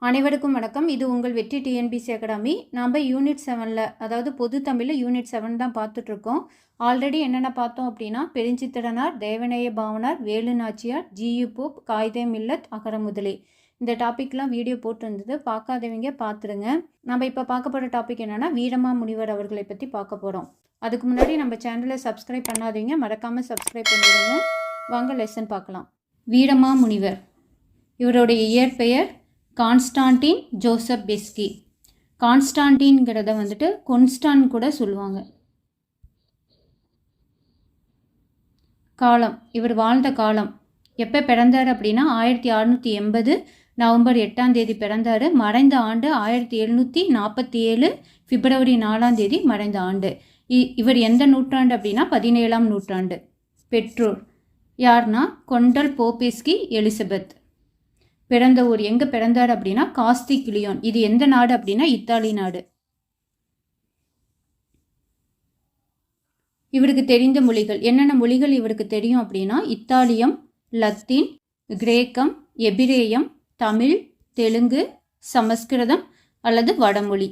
அனைவருக்கும் வணக்கம். இது உங்கள் வெற்றி டிஎன்பிசி அகாடமி. நாம் யூனிட் 7ல் அதாவது பொது தமிழில் யூனிட் 7 தான் பார்த்துட்ருக்கோம். ஆல்ரெடி என்னென்ன பார்த்தோம் அப்படின்னா, பெருஞ்சித்திரனார், தேவநேய பாவனார், வேலு நாச்சியார், ஜியு போப், காயிதே மில்லத், அகரமுதலி இந்த டாப்பிக்லாம் வீடியோ போட்டிருந்தது. பார்க்காதவங்க பார்த்துருங்க. நம்ம இப்போ பார்க்க போகிற டாபிக் என்னென்னா, வீரமாமுனிவர் அவர்களை பற்றி பார்க்க போகிறோம். அதுக்கு முன்னாடி நம்ம சேனலை சப்ஸ்கிரைப் பண்ணாதீங்க, மறக்காமல் சப்ஸ்கிரைப் பண்ணிடுங்க. வாங்க லெசன் பார்க்கலாம். வீரமாமுனிவர் இவருடைய இயற்பெயர் கான்ஸ்டான்டின் ஜோசப் பெஸ்கி. கான்ஸ்டான்டின்கிறத வந்துட்டு கொன்ஸ்டான் கூட சொல்லுவாங்க. காலம், இவர் வாழ்ந்த காலம் எப்போ பிறந்தார் அப்படின்னா 1680 நவம்பர் 8 பிறந்தார். மறைந்த ஆண்டு 1747 பிப்ரவரி 4 மறைந்த ஆண்டு. இவர் எந்த நூற்றாண்டு அப்படின்னா 17ஆம் நூற்றாண்டு. பெற்றோர் யார்னா கொண்டல் போபெஸ்கி எலிசபெத். பிறந்த ஊர் எங்கே பிறந்தார் அப்படின்னா காஸ்திக்லியோன். இது எந்த நாடு அப்படின்னா இத்தாலி நாடு. இவருக்கு தெரிந்த மொழிகள் என்னென்ன மொழிகள் இவருக்கு தெரியும் அப்படின்னா, இத்தாலியம், லத்தீன், கிரேக்கம், எபிரேயம், தமிழ், தெலுங்கு, சமஸ்கிருதம் அல்லது வடமொழி.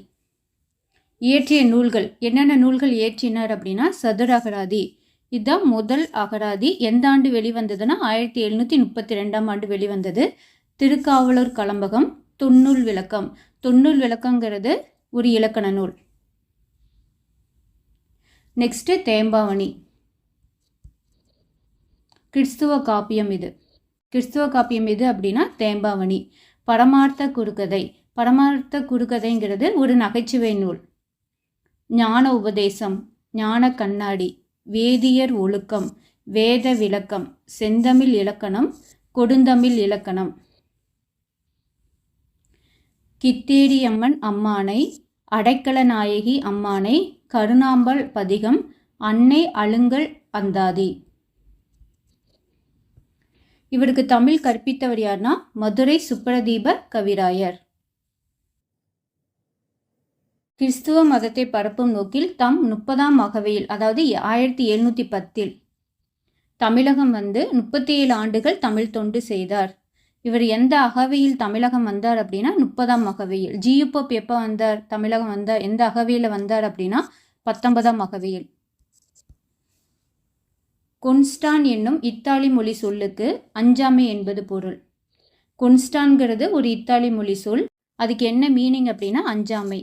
இயற்றிய நூல்கள் என்னென்ன நூல்கள் இயற்றினார் அப்படின்னா, சதுர அகராதி இதுதான் முதல் அகராதி. எந்த ஆண்டு வெளிவந்ததுன்னா 1732ஆம் ஆண்டு வெளிவந்தது. திருக்காவலூர் கலம்பகம், தொன்னூல் விளக்கம். தொன்னூல் விளக்கங்கிறது ஒரு இலக்கண நூல். நெக்ஸ்ட்டு தேம்பாவணி, கிறிஸ்துவ காப்பியம். இது கிறிஸ்துவ காப்பியம் எது அப்படின்னா தேம்பாவணி. பரமார்த்த குறுகதை. பரமார்த்த குறுகதைங்கிறது ஒரு நகைச்சுவை நூல். ஞான உபதேசம், ஞான கண்ணாடி, வேதியர் ஒழுக்கம், வேத விளக்கம், செந்தமிழ் இலக்கணம், கொடுந்தமிழ் இலக்கணம், கித்தேரியம்மன் அம்மானை, அடைக்கல நாயகி அம்மானை, கருணாம்பல் பதிகம், அன்னை அழுங்கல் அந்தாதி. இவருக்கு தமிழ் கற்பித்தவர் யார்னா மதுரை சுப்ரதீப கவிராயர். கிறிஸ்துவ மதத்தை பரப்பும் நோக்கில் தம் 30ஆம் அகவையில் அதாவது 1710 தமிழகம் 37 ஆண்டுகள் தமிழ் தொண்டு செய்தார். இவர் எந்த அகவையில் தமிழகம் வந்தார் அப்படின்னா 30ஆம் அகவையில். ஜியு போப் எப்போ வந்தார் தமிழகம் வந்தார், எந்த அகவையில் வந்தார் அப்படின்னா 19ஆம் அகவையில். கொன்ஸ்டான் என்னும் இத்தாலி மொழி சொல்லுக்கு அஞ்சாமை என்பது பொருள். கொன்ஸ்டான்கிறது ஒரு இத்தாலி மொழி சொல். அதுக்கு என்ன மீனிங் அப்படின்னா அஞ்சாமை.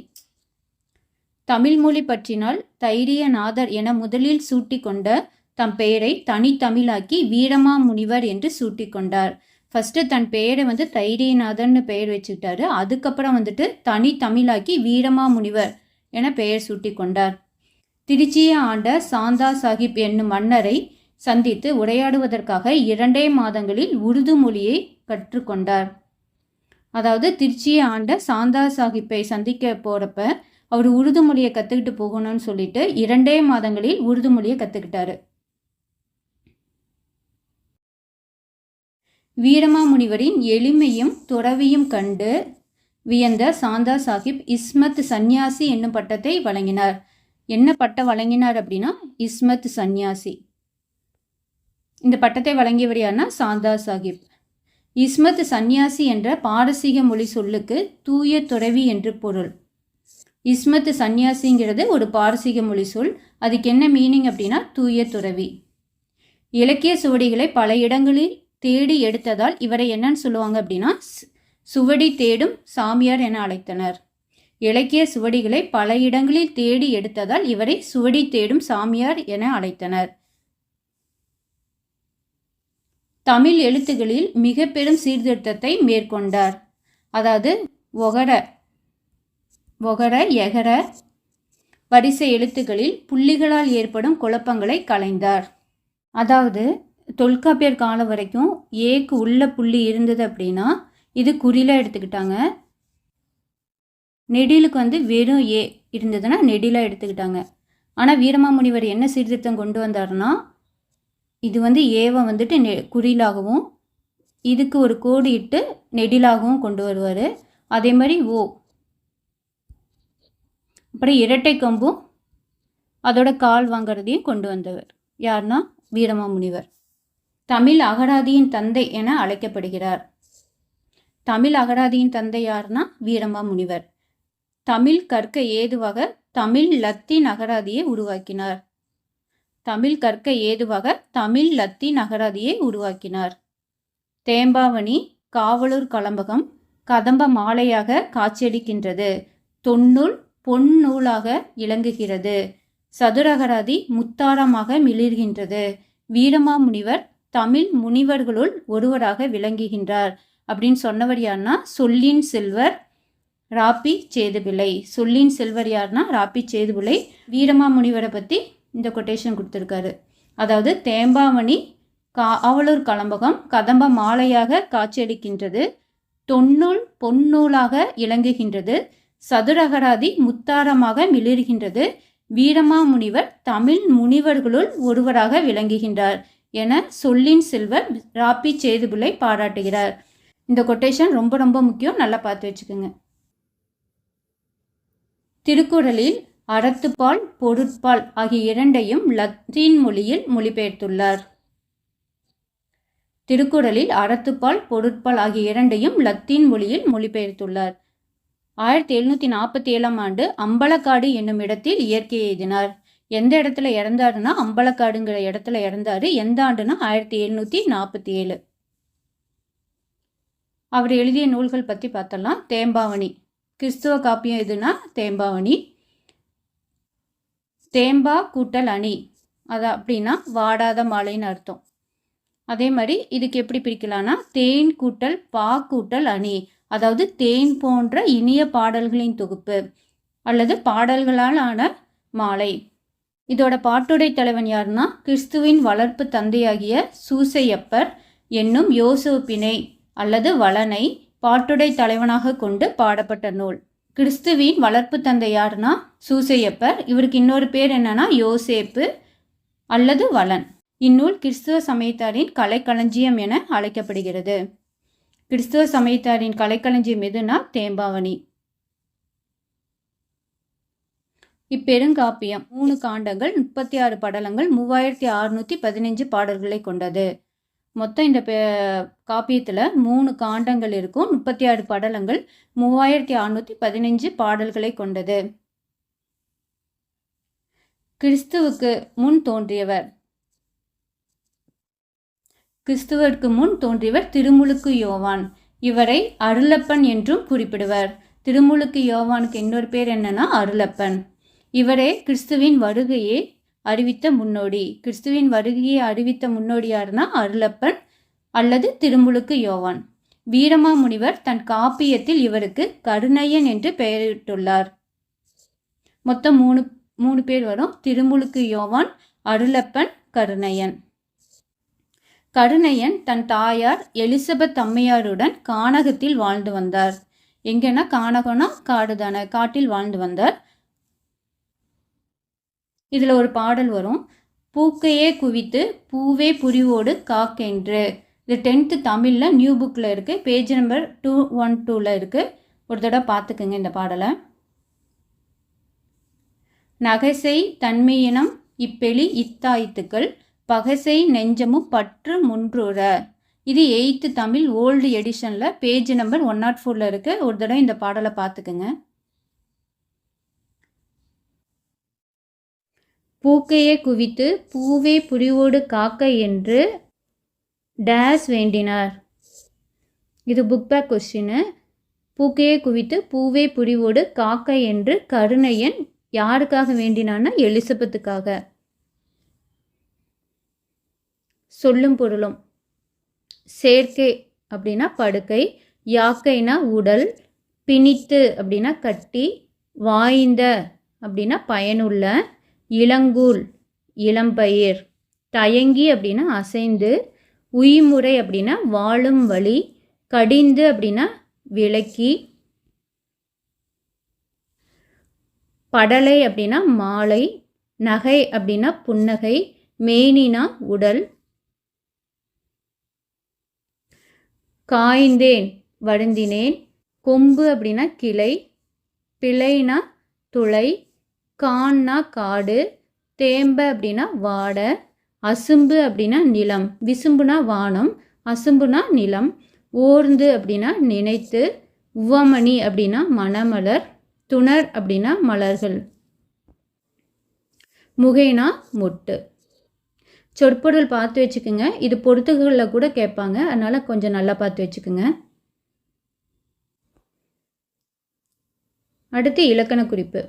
தமிழ் மொழி பற்றினால் தைரியநாதர் என முதலில் சூட்டி கொண்ட தம் பெயரை தனித்தமிழாக்கி வீரமாமுனிவர் என்று சூட்டி கொண்டார். ஃபஸ்ட்டு தன் பெயரை தைரியநாதர்னு பெயர் வச்சுக்கிட்டாரு. அதுக்கப்புறம் தனித்தமிழாக்கி வீரமாமுனிவர் என பெயர் சூட்டி கொண்டார். திருச்சியை ஆண்ட சாந்தா சாஹிப் என்னும் மன்னரை சந்தித்து உரையாடுவதற்காக 2 மாதங்களில் உருது மொழியை கற்றுக்கொண்டார். அதாவது திருச்சியை ஆண்ட சாந்தா சாஹிப்பை சந்திக்க போகிறப்ப அவர் உருது மொழியை கற்றுக்கிட்டு போகணும்னு சொல்லிட்டு 2 மாதங்களில் உருது மொழியை கற்றுக்கிட்டாரு. வீரமாமுனிவரின் எளிமையும் துறவியும் கண்டு வியந்த சாந்தா சாஹிப் இஸ்மத் சந்நியாசி என்னும் பட்டத்தை வழங்கினார். என்ன பட்டம் வழங்கினார் அப்படின்னா இஸ்மத் சந்நியாசி. இந்த பட்டத்தை வழங்கியவர் யாருன்னா சாந்தா சாஹிப். இஸ்மத் சந்நியாசி என்ற பாரசீக மொழி சொல்லுக்கு தூய துறவி என்று பொருள். இஸ்மத் சந்நியாசிங்கிறது ஒரு பாரசீக மொழி சொல். அதுக்கு என்ன மீனிங் அப்படின்னா தூய துறவி. இலக்கிய சுவடிகளை பல இடங்களில் தேடி எடுத்ததால் இவரை என்னன்னு சொல்லுவாங்க அப்படின்னா சுவடி தேடும் சாமியார் என அழைத்தனர். இலக்கிய சுவடிகளை பல இடங்களில் தேடி எடுத்ததால் இவரை சுவடி தேடும் சாமியார் என அழைத்தனர். தமிழ் எழுத்துகளில் மிக பெரும் சீர்திருத்தத்தை மேற்கொண்டார். அதாவது ஒகர எகர வரிசை எழுத்துக்களில் புள்ளிகளால் ஏற்படும் குழப்பங்களை களைந்தார். அதாவது தொல்காப்பியர் காலம் வரைக்கும் ஏக்கு உள்ள புள்ளி இருந்தது அப்படின்னா இது குறில எடுத்துக்கிட்டாங்க. நெடிலுக்கு வெறும் ஏ இருந்ததுன்னா நெடிலாக எடுத்துக்கிட்டாங்க. ஆனால் வீரமாமுனிவர் என்ன சீர்திருத்தம் கொண்டு வந்தார்னா இது ஏவை குறிலாகவும் இதுக்கு ஒரு கோடு இட்டு நெடிலாகவும் கொண்டு வருவார். அதே மாதிரி ஓ அப்புறம் இரட்டை கம்பும் அதோட கால் வாங்கிறதையும் கொண்டு வந்தவர் யார்னா வீரமாமுனிவர். தமிழ் அகராதியின் தந்தை என அழைக்கப்படுகிறார். தமிழ் அகராதியின் தந்தை யாருன்னா வீரமாமுனிவர். தமிழ் கற்க ஏதுவாக தமிழ் லத்தீன் அகராதியை உருவாக்கினார். தமிழ் கற்க ஏதுவாக தமிழ் லத்தீன் அகராதியை உருவாக்கினார். தேம்பாவணி காவலூர் கலம்பகம் கதம்ப மாலையாக காட்சியளிக்கின்றது. தொன்னூல் பொன்னூலாக இலங்குகிறது. சதுரகராதி முத்தாரமாக மிளிர்கின்றது. வீரமாமுனிவர் தமிழ் முனிவர்களுள் ஒருவராக விளங்குகின்றார் அப்படின்னு சொன்னவர் யாருன்னா சொல்லின் செல்வர் ராப்பி சேதுபிள்ளை. சொல்லின் செல்வர் யாருன்னா ராப்பி சேதுபிள்ளை. வீரமாமுனிவரை பற்றி இந்த கொட்டேஷன் கொடுத்துருக்காரு. அதாவது தேம்பாவணி காவலூர் கலம்பகம் கதம்ப மாலையாக காட்சியளிக்கின்றது. தொன்னூல் பொன்னூலாக இலங்குகின்றது. சதுரகராதி முத்தாரமாக மிளிர்கின்றது. வீரமாமுனிவர் தமிழ் முனிவர்களுள் ஒருவராக விளங்குகின்றார் என சொல்லின் செல்வர் ராப்பி சேதுபிள்ளை பாராட்டுகிறார். இந்த கொட்டேஷன் ரொம்ப ரொம்ப முக்கியம், நல்லா பார்த்து வச்சுக்கோங்க. திருக்குறளில் அறத்துப்பால் பொருட்பால் ஆகிய இரண்டையும் லத்தீன் மொழியில் மொழிபெயர்த்துள்ளார். திருக்குறளில் அறத்துப்பால் பொருட்பால் ஆகிய இரண்டையும் லத்தீன் மொழியில் மொழிபெயர்த்துள்ளார். 1747 ஆண்டு அம்பலக்காடு என்னும் இடத்தில் இயற்கை எழுதினார். எந்த இடத்துல இறந்தாருன்னா அம்பலக்காடுங்கிற இடத்துல இறந்தாரு. எந்த ஆண்டுனா 1747. அவர் எழுதிய நூல்கள் பற்றி பார்த்தலாம். தேம்பாவணி கிறிஸ்துவ காப்பியம் எதுனா தேம்பாவணி. தேம்பா கூட்டல் அணி அது அப்படின்னா வாடாத மாலைன்னு அர்த்தம். அதே மாதிரி இதுக்கு எப்படி பிரிக்கலாம்னா தேன் கூட்டல் பா கூட்டல் அணி, அதாவது தேன் போன்ற இனிய பாடல்களின் தொகுப்பு அல்லது பாடல்களால் ஆன மாலை. இதோட பாட்டுடை தலைவன் யாருன்னா கிறிஸ்துவின் வளர்ப்பு தந்தையாகிய சூசையப்பர் என்னும் யோசேப்பினை அல்லது வளனை பாட்டுடை தலைவனாக கொண்டு பாடப்பட்ட நூல். கிறிஸ்துவின் வளர்ப்பு தந்தை யாருன்னா சூசையப்பர். இவருக்கு இன்னொரு பேர் என்னன்னா யோசேப்பு அல்லது வளன். இந்நூல் கிறிஸ்துவ சமயத்தாரின் கலைக்களஞ்சியம் என அழைக்கப்படுகிறது. கிறிஸ்துவ சமயத்தாரின் கலைக்களஞ்சியம் எதுனா தேம்பாவணி. இப்பெருங்காப்பியம் 3 காண்டங்கள் 36 படலங்கள் 3615 பாடல்களை கொண்டது. மொத்தம் இந்த காப்பியத்தில் 3 காண்டங்கள் இருக்கும், 36 படலங்கள் 3615 பாடல்களை கொண்டது. கிறிஸ்துவுக்கு முன் தோன்றியவர். கிறிஸ்துவருக்கு முன் தோன்றியவர் திருமுழுக்கு யோவான். இவரை அருளப்பன் என்றும் குறிப்பிடுவர். திருமுழுக்கு யோவானுக்கு இன்னொரு பேர் என்னன்னா அருளப்பன். இவரே கிறிஸ்துவின் வருகையை அறிவித்த முன்னோடி. கிறிஸ்துவின் வருகையை அறிவித்த முன்னோடியார்னா அருளப்பன் அல்லது திருமுழுக்கு யோவான். வீரமாமுனிவர் தன் காப்பியத்தில் இவருக்கு கருணையன் என்று பெயரிட்டுள்ளார். மொத்தம் மூணு பேர் வரும். திருமுழுக்கு யோவான், அருளப்பன், கருணையன். கருணையன் தன் தாயார் எலிசபெத் அம்மையாருடன் கானகத்தில் வாழ்ந்து வந்தார். எங்கன்னா கானகம்னா காடு தானே, காட்டில் வாழ்ந்து வந்தார். இதில் ஒரு பாடல் வரும், பூக்கையே குவித்து பூவே புரிவோடு காக்கென்று. இது 10th தமிழில் நியூ புக்கில் இருக்குது, பேஜ் நம்பர் 212 இருக்குது. ஒரு தடவை பார்த்துக்குங்க இந்த பாடலை. நகைசை தன்மையினம் இப்பெளி இத்தாய்த்துக்கள் பகசை நெஞ்சமும் பற்று முன்றுற. இது 8th தமிழ் ஓல்டு எடிஷனில் பேஜ் நம்பர் 104 இருக்குது. ஒரு தடவை இந்த பாடலை பார்த்துக்குங்க. பூக்கையே குவித்து பூவே புரிவோடு காக்க என்று டேஸ் வேண்டினார். இது புக் பேக் கொஸ்டின். பூக்கையே குவித்து பூவே புரிவோடு காக்க என்று கருணையன் யாருக்காக வேண்டினான்னா எலிசபெத்துக்காக. சொல்லும் பொருளும். சேர்க்கை அப்படின்னா படுக்கை, யாக்கைனா உடல், பிணித்து அப்படின்னா கட்டி, வாய்ந்த அப்படின்னா பயனுள்ள, இளங்கூல் இளம்பயிர், தயங்கி அப்படின்னா அசைந்து, உய்முறை அப்படின்னா வாழும் வழி, கடிந்து அப்படின்னா விளக்கி, படலை அப்படின்னா மாலை, நகை அப்படின்னா புன்னகை, மேனினா உடல், காய்ந்தேன் வருந்தினேன், கொம்பு அப்படின்னா கிளை, பிழைனா துளை, கான்னா காடு, தேம்ப அப்படின்னா வாடை, அசும்பு அப்படின்னா நிலம், விசும்புனா வானம், அசும்புனா நிலம், ஓர்ந்து அப்படின்னா நினைத்து, உவமணி அப்படின்னா மணமலர், துணர் அப்படின்னா மலர்கள், முகைனா மொட்டு. சொற்பொருள் பார்த்து வச்சுக்கோங்க. இது பொறுத்துகளில் கூட கேட்பாங்க, அதனால் கொஞ்சம் நல்லா பார்த்து வச்சுக்கோங்க. அடுத்து இலக்கண குறிப்பு.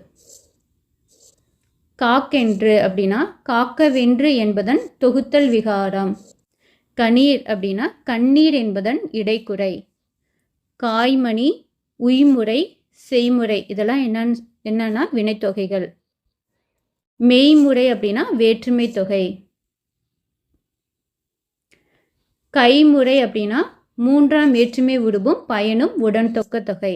காக்கென்று அப்படின்னா காக்கவென்று என்பதன் தொகுத்தல் விகாரம். கணீர் அப்படின்னா கண்ணீர் என்பதன் இடைக்குறை. காய்மணி, உய்முறை, செய்முறை இதெல்லாம் என்னன்னா வினைத்தொகைகள். மெய்முறை அப்படின்னா வேற்றுமை தொகை. கைமுறை அப்படின்னா மூன்றாம் வேற்றுமை உருவும் பயனும் உடன் தொக்க தொகை.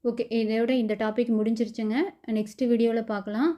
ஓகே, இதோட இந்த டாபிக் முடிஞ்சிருச்சுங்க. நெக்ஸ்ட் வீடியோவில் பார்க்கலாம்.